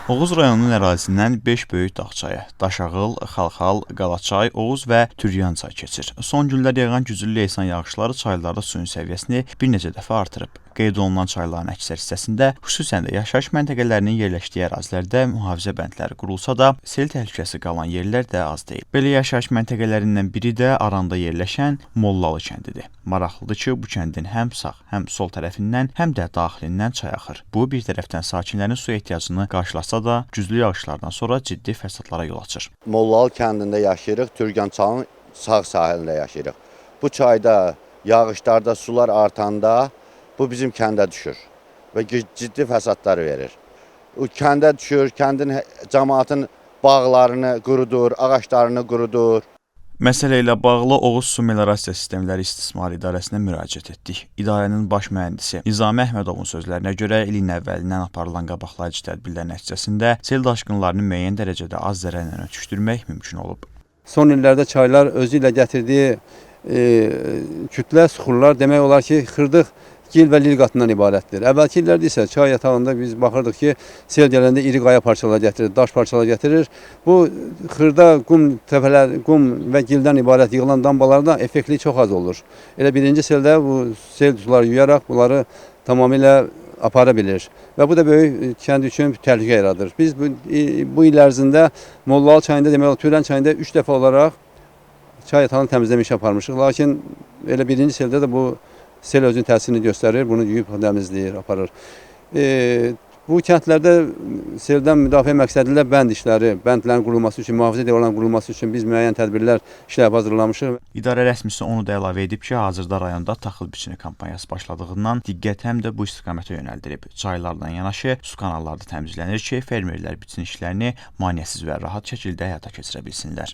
Oğuz rayonunun ərazisindən 5 böyük dağ çayı, Daşağıl, Xalxal, Qalaçay, Oğuz və Türyan çay keçir. Son günlər yağan güclü leysan yağışları çaylarda suyun səviyyəsini bir neçə dəfə artırıb. Qeyd olunan çayların əksər hissəsində, xüsusən də yaşayış məntəqələrinin yerləşdiyi ərazilərdə mühafizə bəndləri qurulsa da, sel təhlükəsi qalan yerlər də az deyil. Belə yaşayış məntəqələrindən biri də Aranda yerləşən Mollalı kəndidir. Maraqlıdır ki, bu kəndin həm sağ, həm sol tərəfindən, həm də daxilindən çay axır. Bu, bir tərəfdən sakinlərin su ehtiyacını qarşılasa da, güclü yağışlardan sonra ciddi fəsadlara yol açır. Mollalı kəndində yaşayırıq, Türyan çayının sağ sahilində yaşayırıq. Bu çayda, yağışlarda sular artanda bu bizim kəndə düşür və ciddi fəsadlar verir. O kəndə düşür, kəndin cəmaatın bağlarını qurudur, ağaclarını qurudur. Məsələ ilə bağlı Oğuz Su Meliorasiya Sistemləri İstismarı İdarəsinə müraciət etdik. İdarənin baş mühəndisi Nizami Əhmədovun sözlərinə görə ilin əvvəlindən aparılan qabaqlayıcı tədbirlər nəticəsində sel daşqınlarını müəyyən dərəcədə az zərərlə ötüşdürmək mümkün olub. Son illərdə çaylar özü ilə gətirdiyi kütlə suxurlar demək olar ki, xırdıq gil və lil qatından ibarətdir. Əvvəlki illərdə isə çay yatağında biz baxırdıq ki, sel gələndə iri qaya parçaları gətirir, daş parçaları gətirir. Bu xırda qum və gildən ibarət yığılan dambalarda effektli çox az olur. Elə birinci seldə bu sel suları yuyaraq bunları tamamilə apara bilir və bu da böyük kənd üçün təhlükə yaradır. Biz bu il ərzində Mollalı çayında demək olar Türyan çayında 3 dəfə olaraq çay yatağını təmizləmə işi aparmışıq. Lakin elə birinci seldə də bu sel özünün təsirini göstərir, bunu yuyub təmizləyir, aparır. Bu kəndlərdə seldən müdafiə məqsədilə bənd işləri, bəndlərin qurulması üçün, mühafizə divarlarının qurulması üçün biz müəyyən tədbirlər işləb hazırlamışıq. İdarə rəsmisi onu da əlavə edib ki, hazırda rayonda taxıl biçini kampanyası başladığından diqqət həm də bu istiqamətə yönəldilib. Çaylardan yanaşı su kanalları da təmizlənir ki, fermerlər biçin işlərini maneəsiz və rahat şəkildə həyata keçirə bilsinlər.